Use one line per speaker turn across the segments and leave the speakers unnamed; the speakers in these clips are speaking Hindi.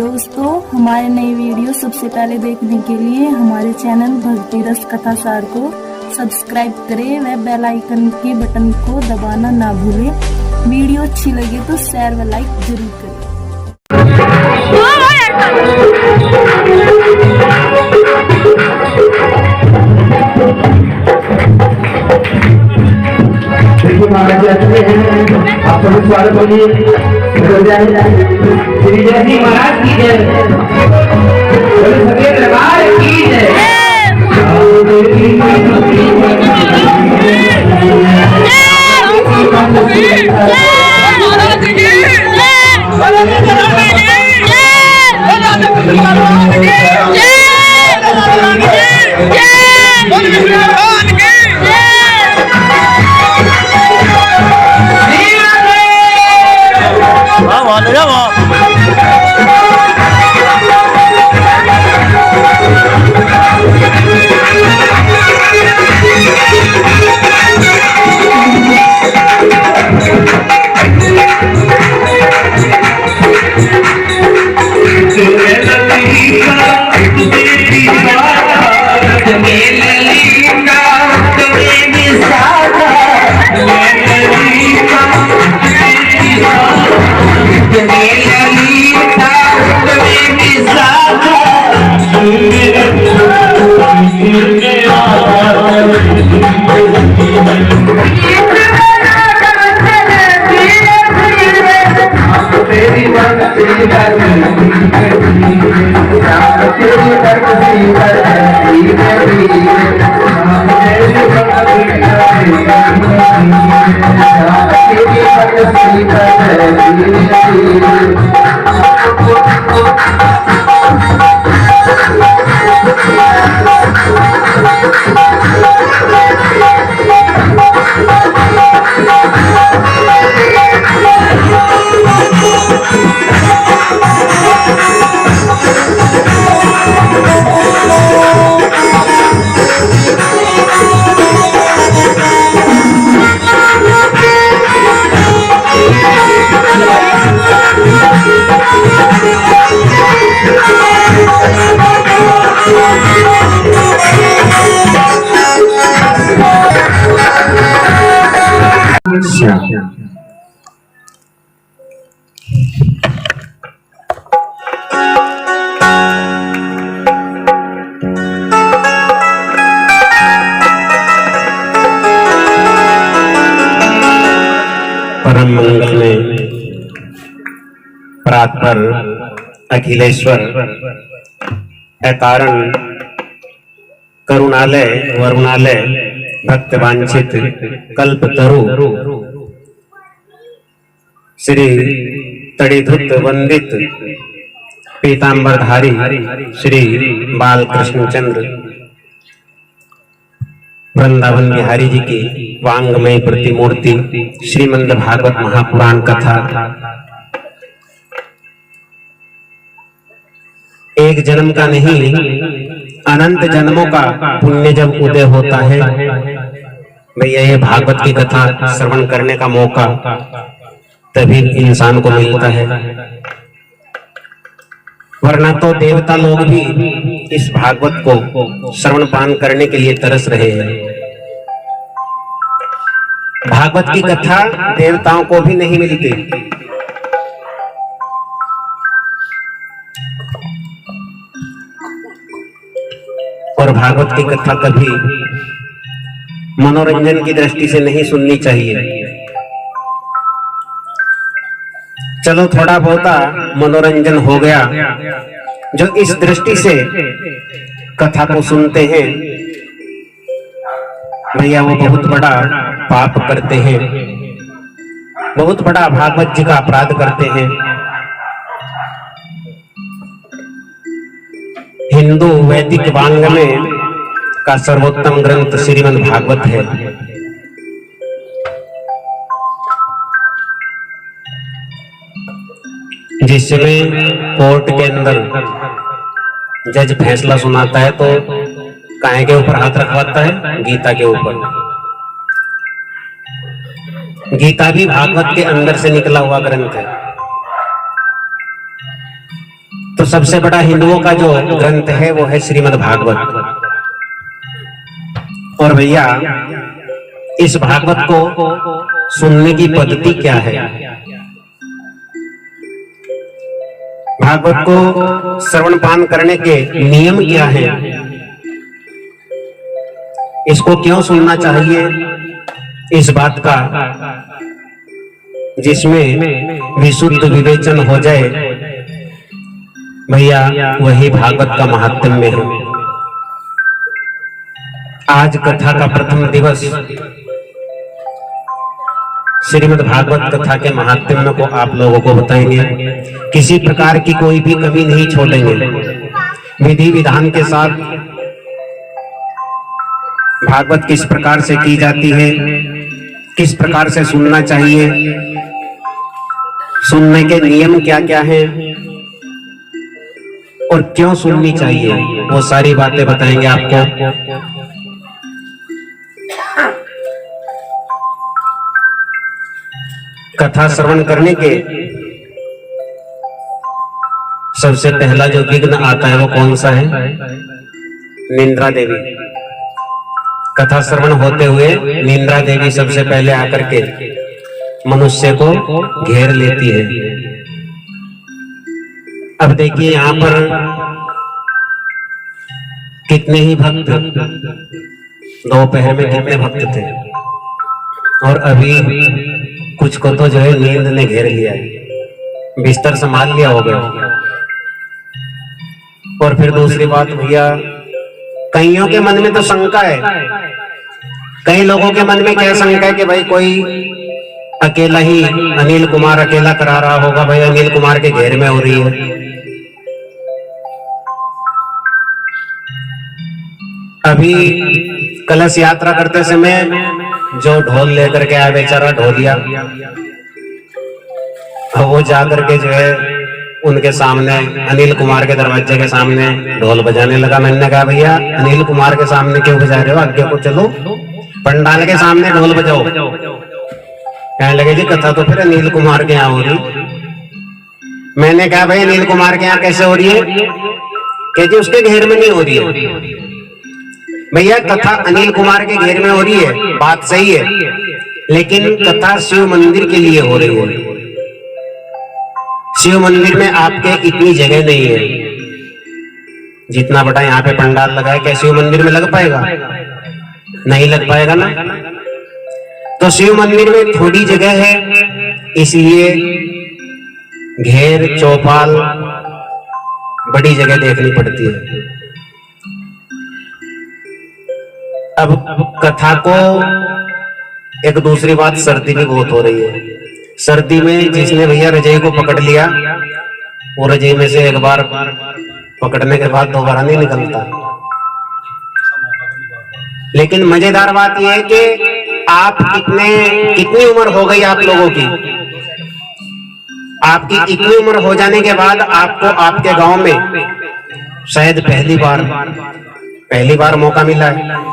दोस्तों, हमारे नई वीडियो सबसे पहले देखने के लिए हमारे चैनल भक्ति रस कथा सार को सब्सक्राइब करें व बेल आइकन के बटन को दबाना ना भूलें। वीडियो अच्छी लगे तो शेयर व लाइक जरूर करें।
आप सभी स्वागत होगी श्री जय जी महाराज की जय, सफेद दरबार की जय।
परम मंगल में परात्पर अखिलेश्वर अकारण करुणालय वरुणालय भक्त वांछित कल्प तरु श्री तड़ीधुत वंदित पीतांबरधारी श्री बालकृष्ण चंद्र वृंदावन बिहारी जी की वांगमय प्रतिमूर्ति श्रीमद् भागवत महापुराण कथा एक जन्म का नहीं अनंत जन्मों का पुण्य जब उदय होता है भैया ये भागवत की कथा श्रवण करने का मौका तभी इंसान को मिलता है, वरना तो देवता लोग भी इस भागवत को श्रवण पान करने के लिए तरस रहे हैं। भागवत की कथा देवताओं को भी नहीं मिलती, और भागवत की कथा कभी मनोरंजन की दृष्टि से नहीं सुननी चाहिए। चलो थोड़ा बहुता मनोरंजन हो गया, जो इस दृष्टि से कथा को सुनते हैं भैया वो बहुत बड़ा पाप करते हैं, बहुत बड़ा भागवत जी का अपराध करते हैं। हिंदू वैदिक वाङ्मय का सर्वोत्तम ग्रंथ श्रीमद् भागवत है। जिस समय कोर्ट के अंदर जज फैसला सुनाता है तो काहे के ऊपर हाथ रखवाता है? गीता के ऊपर। गीता भी भागवत के अंदर से निकला हुआ ग्रंथ है। तो सबसे बड़ा हिंदुओं का जो ग्रंथ है वो है श्रीमद् भागवत। और भैया इस भागवत को सुनने की पद्धति क्या है, भागवत को श्रवण पान करने के नियम क्या है, इसको क्यों सुनना चाहिए, इस बात का जिसमें विशुद्ध विवेचन हो जाए भैया वही भागवत का महात्म्य है। आज कथा का प्रथम दिवस श्रीमद् भागवत कथा के महात्म्य को आप लोगों को बताएंगे। किसी प्रकार की कोई भी कमी नहीं छोड़ेंगे, विधि विधान के साथ भागवत किस प्रकार से की जाती है, किस प्रकार से सुनना चाहिए, सुनने के नियम क्या क्या हैं और क्यों सुननी चाहिए, वो सारी बातें बताएंगे आपको। कथा श्रवण करने के सबसे पहला जो विघ्न आता है वो कौन सा है, निंद्रा देवी। कथा श्रवण होते हुए निंद्रा देवी सबसे पहले आकर के मनुष्य को घेर लेती है। अब देखिए यहाँ पर कितने ही भक्त, दोपहर में कितने भक्त थे और अभी कुछ को तो जो है नींद ने घेर लिया, बिस्तर संभाल लिया हो गया। और फिर दूसरी बात भैया, कईयों के मन में तो शंका है, कई लोगों के मन में क्या शंका है कि भाई कोई अकेला ही अनिल कुमार अकेला करा रहा होगा, भाई अनिल कुमार के घेर में हो रही है। अभी कलश यात्रा करते समय जो ढोल लेकर के आया बेचारा ढोलिया, वो जाकर के जो है उनके सामने अनिल कुमार के दरवाजे के सामने ढोल बजाने लगा। मैंने कहा भैया अनिल कुमार के सामने क्यों बजा रहे हो, आगे को चलो, पंडाल के सामने ढोल बजाओ। कहने लगे जी कथा तो फिर अनिल कुमार के यहाँ हो रही। मैंने कहा भाई अनिल कुमार के यहाँ कैसे हो रही है, कि जी उसके घेर में नहीं हो रही है। भैया कथा अनिल कुमार के घेर में हो रही है, बात सही है, लेकिन कथा शिव मंदिर के लिए हो रही है। शिव मंदिर में आपके इतनी जगह नहीं है, जितना बड़ा यहाँ पे पंडाल लगा है, क्या शिव मंदिर में लग पाएगा, नहीं लग पाएगा ना। तो शिव मंदिर में थोड़ी जगह है, इसलिए घेर चौपाल बड़ी जगह देखनी पड़ती है। अब कथा को एक दूसरी बात, सर्दी भी बहुत हो रही है। सर्दी में जिसने भैया रजाई को पकड़ लिया, वो रजाई में से एक बार पकड़ने के बाद दोबारा नहीं निकलता। लेकिन मजेदार बात यह है कि आप कितनी उम्र हो गई आप लोगों की, आपकी इतनी उम्र हो जाने के बाद आपको आपके गांव में शायद पहली बार मौका मिला है।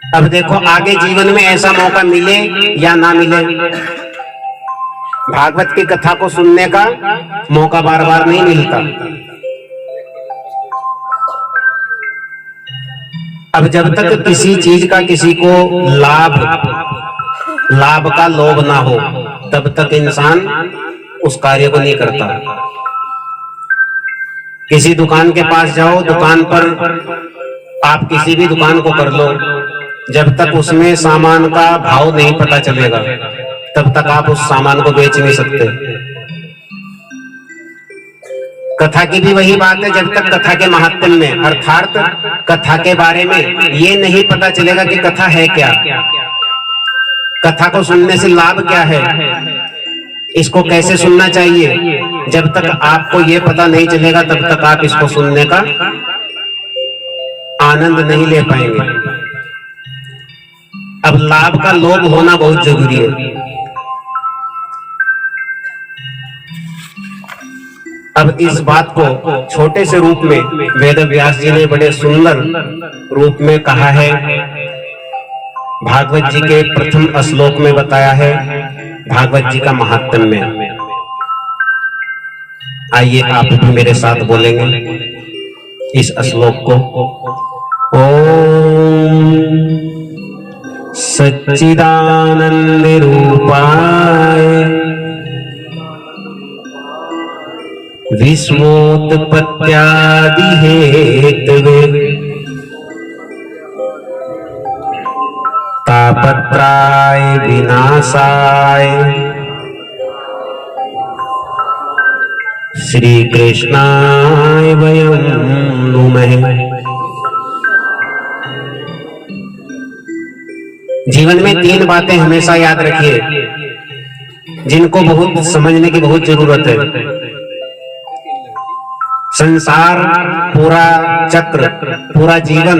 अब देखो आगे जीवन में ऐसा मौका मिले या ना मिले, भागवत की कथा को सुनने का मौका बार बार नहीं मिलता। अब जब तक किसी चीज का किसी को लाभ का लोभ ना हो, तब तक इंसान उस कार्य को नहीं करता। किसी दुकान के पास जाओ, दुकान पर आप किसी भी दुकान को कर लो, जब तक उसमें सामान का भाव नहीं पता चलेगा तब तक आप उस सामान को बेच नहीं सकते। कथा की भी वही बात है, जब तक कथा के महात्म्य में अर्थात कथा के बारे में ये नहीं पता चलेगा कि कथा है क्या, कथा को सुनने से लाभ क्या है, इसको कैसे सुनना चाहिए, जब तक आपको ये पता नहीं चलेगा तब तक आप इसको सुनने का आनंद नहीं ले पाएंगे। अब लाभ का लोभ होना बहुत जरूरी है। अब इस बात को छोटे से रूप में वेद व्यास जी ने बड़े सुंदर रूप में कहा है, भागवत जी के प्रथम श्लोक में बताया है भागवत जी का महात्म्य। आइए आप भी मेरे साथ बोलेंगे इस श्लोक को। ओम सच्चिदानंद रूपाय विश्वोत्पत्त्यादि हेतवे तापत्राय विनाशाय श्री कृष्णाय वयं नुमः। जीवन में 3 बातें हमेशा याद रखिए जिनको बहुत समझने की बहुत जरूरत है। संसार, पूरा चक्र, पूरा जीवन,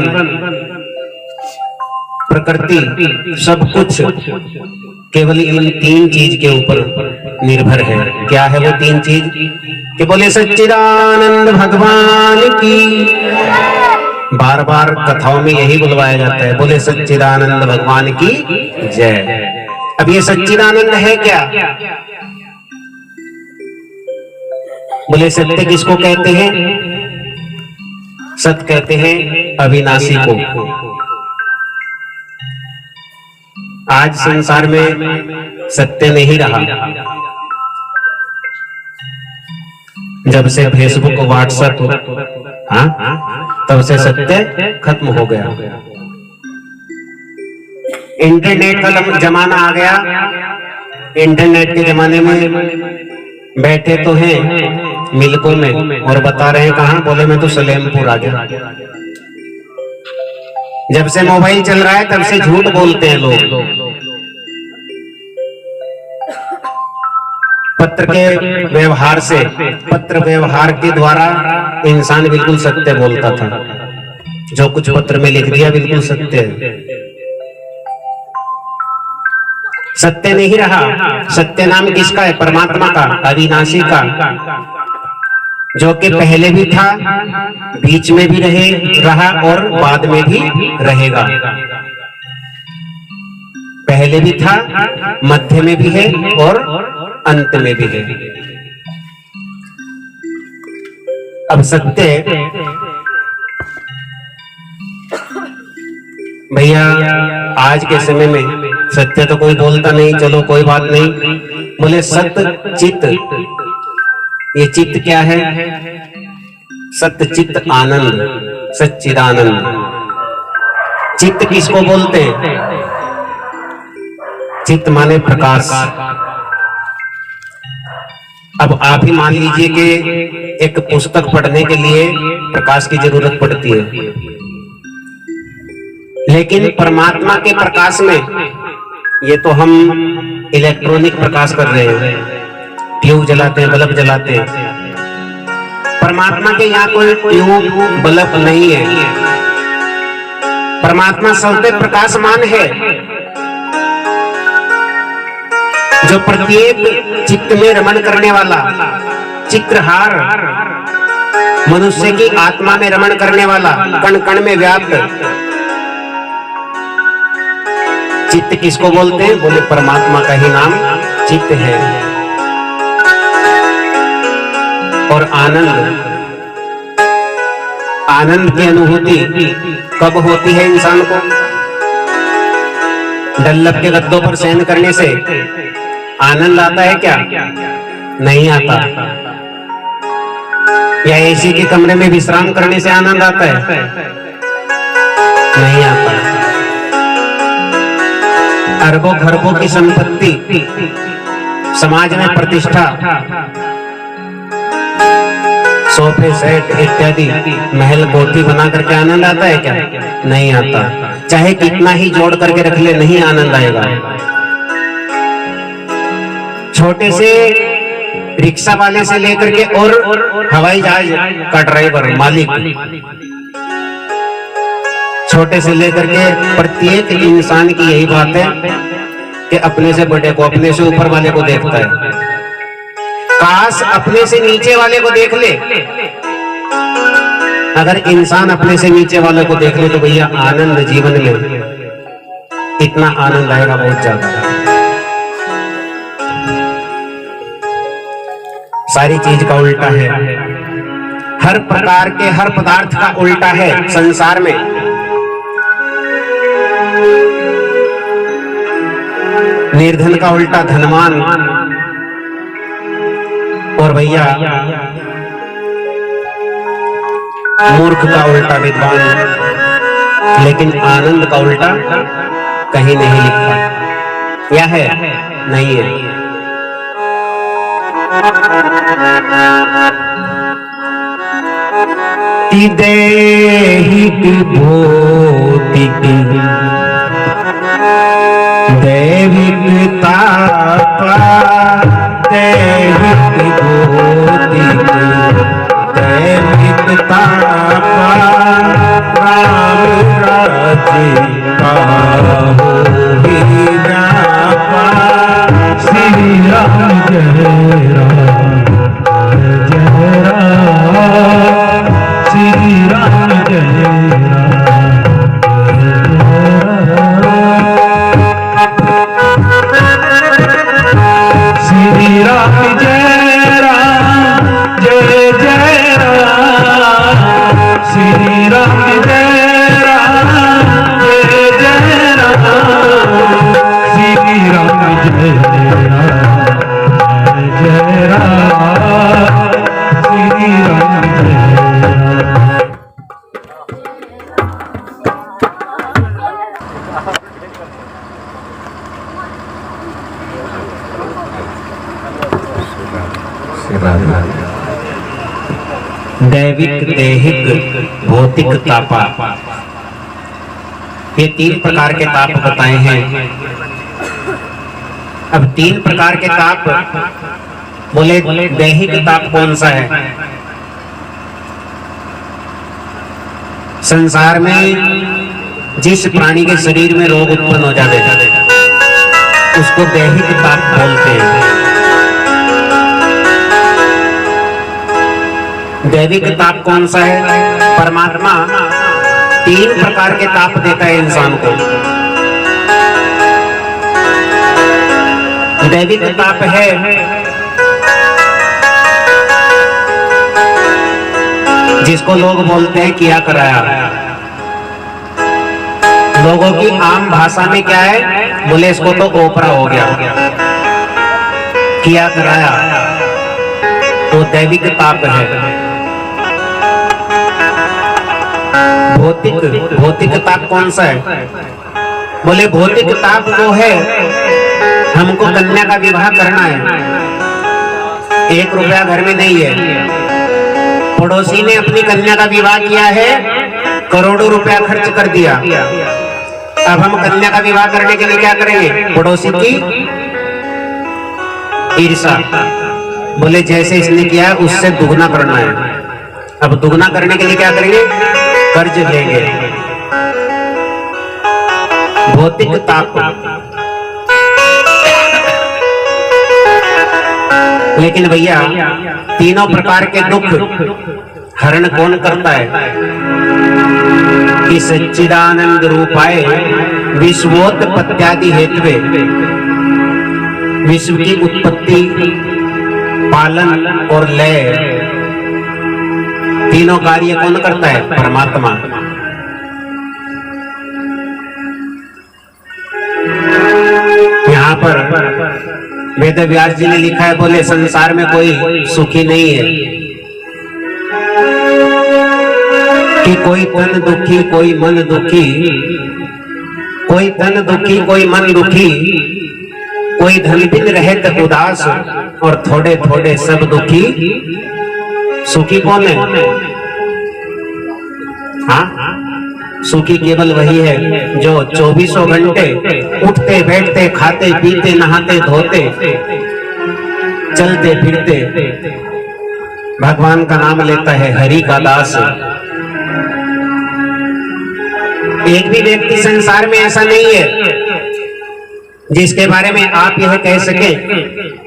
प्रकृति, सब कुछ केवल इन 3 चीज के ऊपर निर्भर है। क्या है वो 3 चीज? कि बोले सच्चिदानंद भगवान की। बार बार कथाओं में यही बुलवाया जाता है, बोले सच्चिदानंद भगवान की जय। अब ये सच्चिदानंद है क्या? बोले सत्य किसको कहते हैं? सत्य कहते हैं अविनाशी को। आज संसार में सत्य नहीं रहा। जब से फेसबुक, व्हाट्सएप, तब से सत्य खत्म हो गया। इंटरनेट का जमाना आ गया। इंटरनेट के जमाने में बैठे तो हैं मिल्कों में और बता रहे हैं कहां? बोले मैं तो सलेमपुर आ गया। जब से मोबाइल चल रहा है तब से झूठ बोलते हैं लोग। पत्र के व्यवहार से, पत्र व्यवहार के द्वारा इंसान बिल्कुल सत्य बोलता था। जो कुछ पत्र में लिख दिया बिल्कुल सत्य है। सत्य नहीं रहा। सत्य नाम किसका है? परमात्मा का, अविनाशी का, जो कि पहले भी था, बीच में भी रहा और बाद में भी रहेगा। पहले भी था, मध्य में भी है और अंत में भी है। अब सत्य भैया आज के समय में सत्य तो कोई बोलता नहीं, चलो कोई बात नहीं। बोले सत्य चित्त। ये चित्त क्या है? सत्य चित्त आनंद, सच्चिदानंद। चित्त किसको बोलते हैं? चित्त माने प्रकाश। अब आप ही मान लीजिए कि एक पुस्तक पढ़ने के लिए प्रकाश की जरूरत पड़ती है, लेकिन परमात्मा के प्रकाश में, ये तो हम इलेक्ट्रॉनिक प्रकाश कर रहे हैं, ट्यूब जलाते हैं, बल्ब जलाते हैं। परमात्मा के यहाँ कोई ट्यूब बल्ब नहीं है। परमात्मा सबसे प्रकाशमान है, जो प्रत्येक चित्त में रमण करने वाला, चित्रहार, मनुष्य की आत्मा में रमण करने वाला, कण कण में व्याप्त। चित्त किसको बोलते हैं? बोले परमात्मा का ही नाम चित्त है। और आनंद, आनंद की अनुभूति कब होती है इंसान को? डल्लभ के गद्दों पर शयन करने से आनंद आता है क्या? नहीं आता। या एसी के कमरे में विश्राम करने से आनंद आता है? नहीं आता। अरबों खरबों की संपत्ति, समाज में प्रतिष्ठा, सोफे सेट इत्यादि महल कोठी बना करके आनंद आता है क्या? नहीं आता। चाहे कितना ही जोड़ करके रख ले, नहीं आनंद आएगा। छोटे से रिक्शा वाले से लेकर के और हवाई जहाज का ड्राइवर, मालिक, छोटे से लेकर के प्रत्येक इंसान की यही बात है कि अपने से बड़े को, अपने से ऊपर वाले को देखता है। काश अपने से नीचे वाले को देख ले। अगर इंसान अपने से नीचे वाले को देख ले तो भैया आनंद जीवन में इतना आनंद आएगा, बहुत ज्यादा। सारी चीज का उल्टा है। हर प्रकार के हर पदार्थ का उल्टा है संसार में। निर्धन का उल्टा धनवान, और भैया मूर्ख का उल्टा विद्वान। लेकिन आनंद का उल्टा कहीं नहीं लिखा। या है? नहीं है। देहिक भौतिक दैविक तापा, दैहिक भौतिक दैविक तापा, राम राज्य का होहि व्यापा। श्री राम जय राम जय राम, श्री राम जय राम श्री राम जय राम जय जय राम, श्री राम जय राम जय जय राम, श्री राम जय राम जय राम, श्री राम जय दैविक देहिक भौतिक तापा, ये 3 प्रकार के ताप बताए हैं। अब 3 प्रकार के ताप बोले, दैहिक ताप कौन सा है? संसार में जिस प्राणी के शरीर में रोग उत्पन्न हो जाते उसको दैहिक ताप बोलते हैं। दैविक ताप कौन सा है? परमात्मा 3 प्रकार के ताप देता है इंसान को। दैविक ताप है जिसको लोग बोलते हैं किया कराया। लोगों की आम भाषा में क्या है? बोले इसको तो ओपरा हो गया, किया कराया, तो दैविक ताप है। भौतिक ताप कौन सा है? बोले भौतिक ताप वो है, हमको कन्या का विवाह करना है, 1 रुपया घर में नहीं है, पड़ोसी ने अपनी कन्या का विवाह किया है, करोड़ों रुपया खर्च कर दिया। अब हम कन्या का विवाह करने के लिए क्या करेंगे? पड़ोसी की ईर्षा। बोले जैसे इसने किया उससे दुगना करना है। अब दुगना करने के लिए क्या करेंगे? कर्ज लेंगे। भौतिक ताप। लेकिन भैया तीनों प्रकार के दुख हरण कौन करता है? कि सच्चिदानंद रूपाय विश्वोत्पत्त्यादि हेतुवे, विश्व की उत्पत्ति, पालन और लय, तीनों कार्य कौन करता है? परमात्मा। यहाँ पर वेद व्यास जी ने लिखा है, बोले संसार में कोई सुखी नहीं है, कि कोई तन दुखी कोई मन दुखी, कोई तन दुखी कोई मन दुखी, कोई धन बिन रहत उदास, और थोड़े थोड़े सब दुखी। सुखी कौन है? हाँ, सुखी केवल वही है जो 24 घंटे उठते बैठते खाते पीते नहाते धोते चलते फिरते भगवान का नाम लेता है, हरि का दास। एक भी व्यक्ति संसार में ऐसा नहीं है जिसके बारे में आप यह कह सके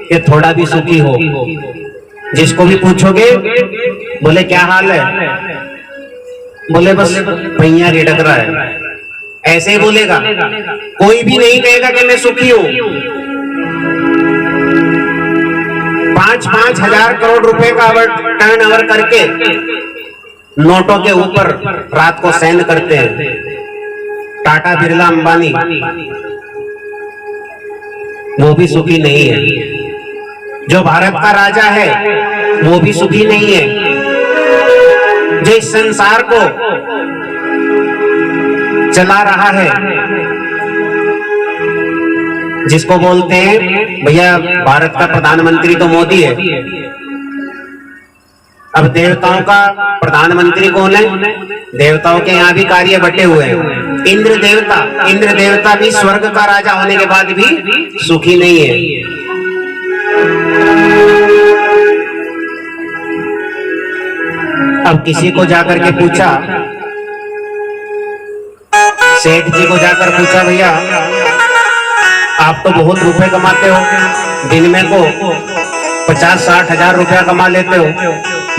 कि थोड़ा भी सुखी हो। जिसको भी पूछोगे बोले क्या हाल है, बोले बस पहिया रिड़क रहा है, ऐसे ही बोलेगा। कोई भी नहीं कहेगा कि मैं सुखी हूं। 5-5 हजार करोड़ रुपए का टर्न ओवर करके नोटों के ऊपर रात को सैन करते हैं। टाटा, बिरला, अंबानी वो भी सुखी नहीं है। जो भारत का राजा है वो भी सुखी नहीं है। जो इस संसार को चला रहा है, जिसको बोलते हैं भैया भारत का प्रधानमंत्री तो मोदी है। अब देवताओं का प्रधानमंत्री कौन है? देवताओं के यहाँ भी कार्य बटे हुए हैं। इंद्र देवता भी स्वर्ग का राजा होने के बाद भी सुखी नहीं है। अब किसी को जाकर के पूछा, सेठ जी को जाकर पूछा, भैया आप तो बहुत रुपए कमाते हो, दिन में को 50-60 हजार रुपया कमा लेते हो,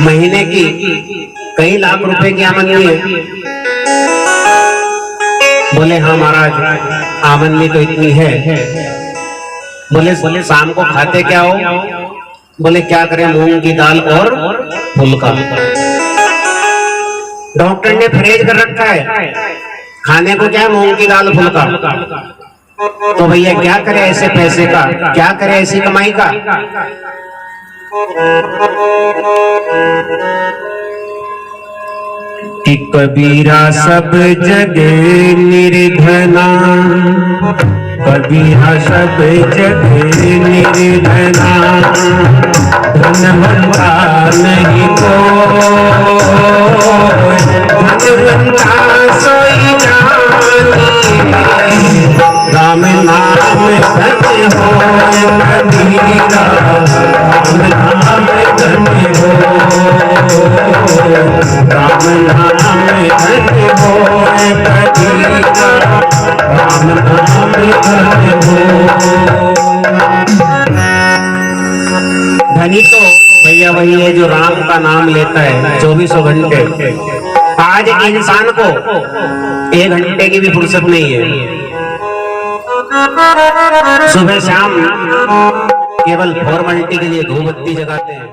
महीने की कई लाख रुपए की आमदनी है। बोले हाँ महाराज, आमदनी तो इतनी है। बोले शाम को खाते क्या हो? बोले क्या करें, मूंग की दाल और फुल्का। डॉक्टर ने परहेज कर रखा है, खाने को क्या है, मूंग की दाल फुल्का। तो भैया क्या करे ऐसे पैसे का, क्या करे ऐसी कमाई का? कि कबीरा सब जगे निर्धना, कबीरा सब जगे निर्धना, धनवंता नहीं कोई, धनवंता सोई जानी, राम नाम धन्य हो कबीरा, राम नाम धन्य हो, राम नाम धन्य हो कबीरा, राम नाम धन्य हो। धनी तो भैया वही है जो राम का नाम लेता है 24 घंटे। आज इंसान को 1 घंटे की भी फुर्सत नहीं है। सुबह शाम केवल फॉर्मेलिटी के लिए धूप बत्ती जगाते हैं।